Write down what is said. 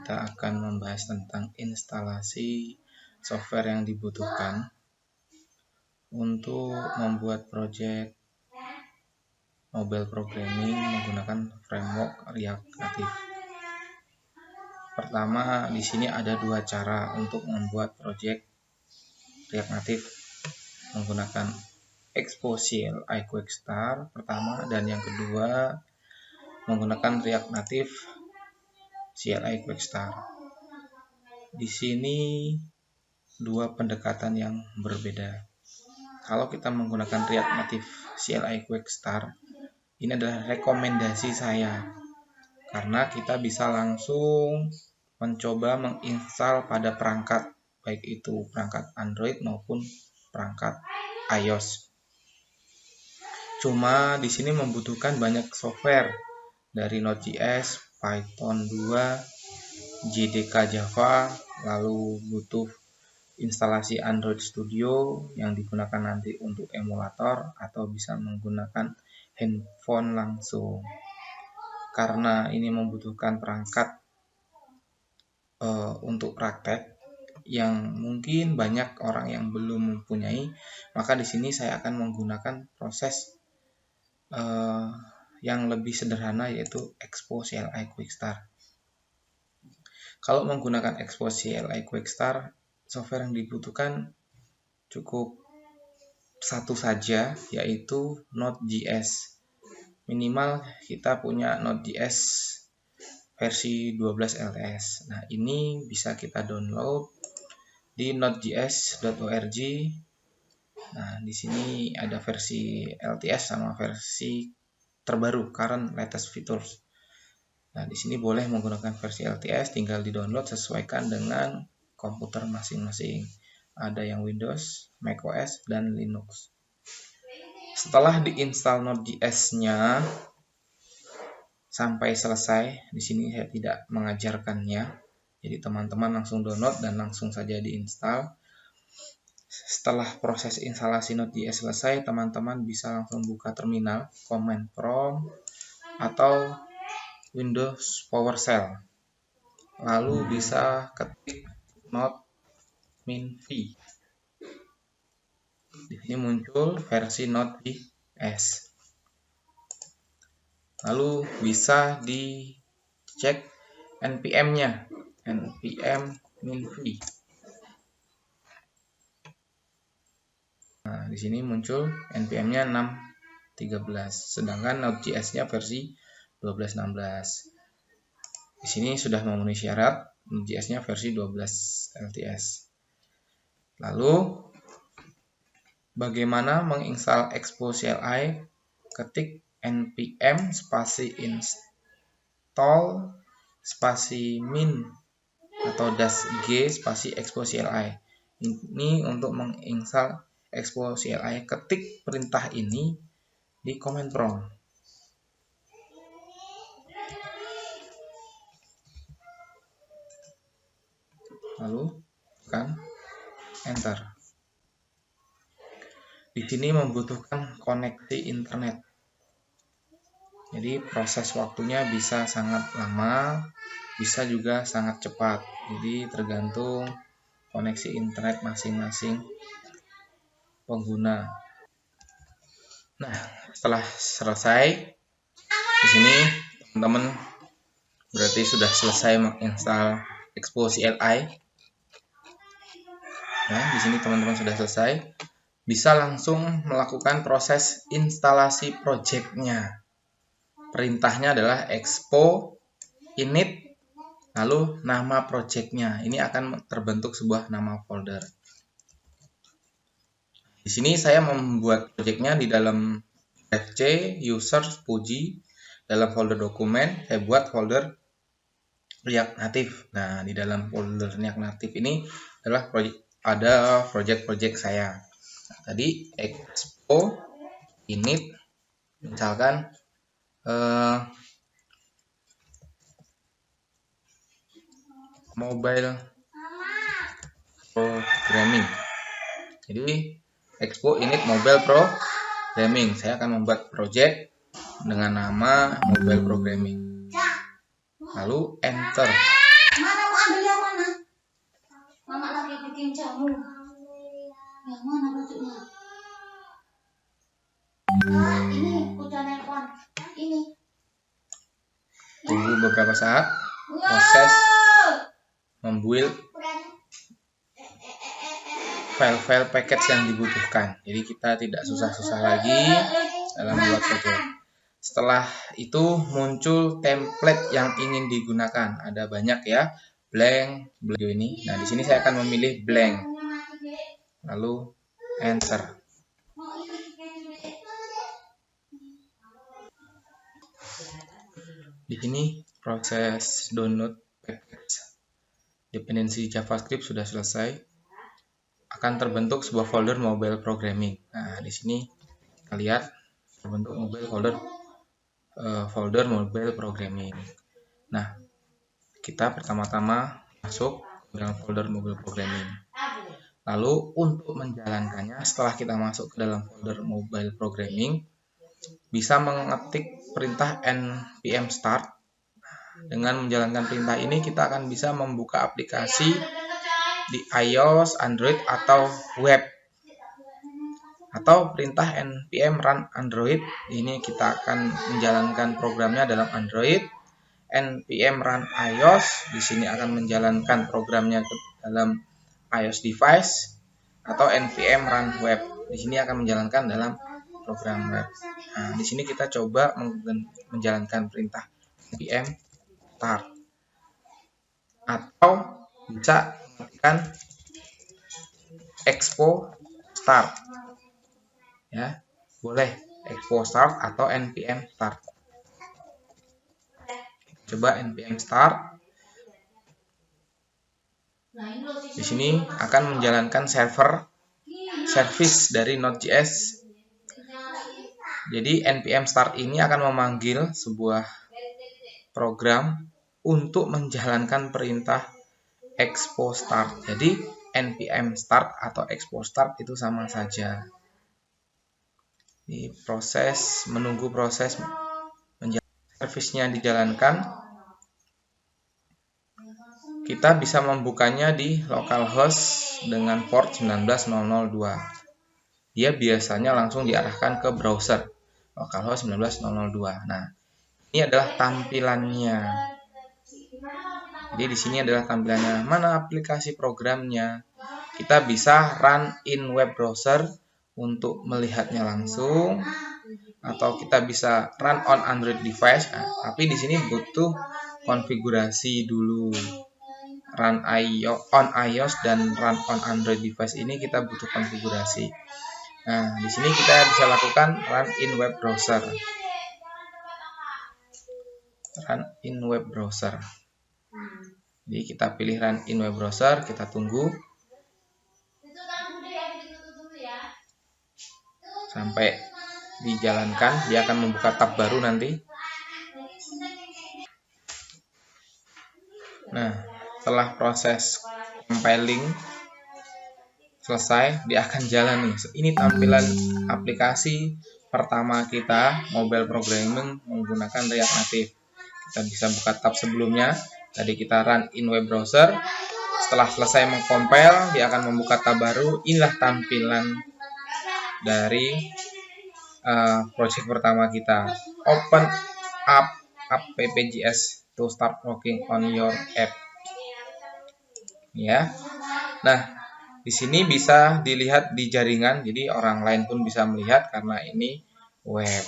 kita akan membahas tentang instalasi software yang dibutuhkan untuk membuat project mobile programming menggunakan framework React Native. Pertama, di sini ada dua cara untuk membuat project React Native menggunakan Expo CLI Quickstar pertama, dan yang kedua menggunakan React Native CLI Quickstar. Di sini dua pendekatan yang berbeda. Kalau kita menggunakan React Native CLI Quickstar, ini adalah rekomendasi saya karena kita bisa langsung mencoba menginstal pada perangkat, baik itu perangkat Android maupun perangkat iOS. Cuma di sini membutuhkan banyak software dari Node.js, Python 2, JDK Java, lalu butuh instalasi Android Studio yang digunakan nanti untuk emulator atau bisa menggunakan handphone langsung. Karena ini membutuhkan perangkat untuk praktek yang mungkin banyak orang yang belum mempunyai, maka di sini saya akan menggunakan proses yang lebih sederhana, yaitu Expo CLI Quickstar. Kalau menggunakan Expo CLI Quickstar, software yang dibutuhkan cukup satu saja, yaitu Node.js. Minimal kita punya Node.js versi 12 LTS. Nah, ini bisa kita download di nodejs.org. Nah, di sini ada versi LTS sama versi terbaru, current latest features. Nah, di sini boleh menggunakan versi LTS, tinggal di-download sesuaikan dengan komputer masing-masing. Ada yang Windows, macOS, dan Linux. Setelah diinstal Node.js-nya sampai selesai, di sini saya tidak mengajarkannya. Jadi teman-teman langsung download dan langsung saja diinstal. Setelah proses instalasi Node.js selesai, teman-teman bisa langsung buka terminal, command prompt, atau Windows PowerShell. Lalu bisa ketik node-min-v. Di sini muncul versi Node.js. Lalu bisa dicek npm-nya, npm-min-v. Nah, di sini muncul npm-nya 6.13, sedangkan Node.js-nya versi 12.16. Di sini sudah memenuhi syarat, Node.js-nya versi 12 LTS. Lalu, bagaimana menginstal Expo CLI? Ketik npm spasi install spasi min atau -g spasi Expo CLI. Ini untuk menginstal Expo CLI. Ketik perintah ini di command prompt. Lalu tekan enter. Di sini membutuhkan koneksi internet. Jadi proses waktunya bisa sangat lama, bisa juga sangat cepat. Jadi tergantung koneksi internet masing-masing pengguna. Nah, setelah selesai, di sini teman-teman berarti sudah selesai menginstal Expo CLI. Nah, di sini teman-teman sudah selesai, bisa langsung melakukan proses instalasi project-nya. Perintahnya adalah expo init, lalu nama project-nya. Ini akan terbentuk sebuah nama folder. Di sini saya membuat project-nya di dalam fc users puji, dalam folder dokumen saya buat folder React Native. Nah, di dalam folder React Native ini adalah project saya. Nah, tadi expo init, misalkan mobile programming. Jadi expo init mobile programming. Saya akan membuat project dengan nama mobile programming. Lalu enter. Mama lagi bikin jamu. Yang mana bentuknya? Ini udah nelpon. Ini. Tunggu beberapa saat proses membuild file-file package yang dibutuhkan. Jadi kita tidak susah-susah lagi dalam membuat project. Setelah itu muncul template yang ingin digunakan. Ada banyak ya, blank ini. Nah, di sini saya akan memilih blank. Lalu enter. Di sini proses download package dependensi JavaScript sudah selesai. Akan terbentuk sebuah folder mobile programming. Nah, di sini kita lihat terbentuk folder mobile programming. Nah, kita pertama-tama masuk ke dalam folder mobile programming. Lalu untuk menjalankannya, setelah kita masuk ke dalam folder mobile programming, bisa mengetik perintah npm start. Dengan menjalankan perintah ini, kita akan bisa membuka aplikasi di iOS, Android, atau web. Atau perintah npm run Android, ini kita akan menjalankan programnya dalam Android. npm run iOS, di sini akan menjalankan programnya ke dalam iOS device, atau npm run web, di sini akan menjalankan dalam program web. Nah, di sini kita coba menjalankan perintah npm start, atau bisa mengetikkan expo start, ya boleh expo start atau npm start. Coba npm start. Di sini akan menjalankan service dari Node.js. Jadi npm start ini akan memanggil sebuah program untuk menjalankan perintah expo start. Jadi npm start atau expo start itu sama saja. Di menunggu proses servisnya dijalankan, kita bisa membukanya di localhost dengan port 19002. Dia biasanya langsung diarahkan ke browser localhost 19002. Nah, ini adalah tampilannya. Jadi di sini adalah tampilannya. Mana aplikasi programnya? Kita bisa run in web browser untuk melihatnya langsung, atau kita bisa run on Android device. Nah, tapi di sini butuh konfigurasi dulu. Run on iOS dan run on Android device ini kita butuh konfigurasi. Nah, di sini kita bisa lakukan run in web browser. Run in web browser. Jadi kita pilih run in web browser, kita tunggu sampai dijalankan. Dia akan membuka tab baru nanti. Nah, setelah proses compiling selesai, dia akan jalan nih. Ini tampilan aplikasi pertama kita mobile programming menggunakan React Native. Kita bisa buka tab sebelumnya. Tadi kita run in web browser. Setelah selesai mengcompile, dia akan membuka tab baru. Inilah tampilan dari project pertama kita. Open up app.js to start working on your app. Ya. Nah, di sini bisa dilihat di jaringan, jadi orang lain pun bisa melihat karena ini web.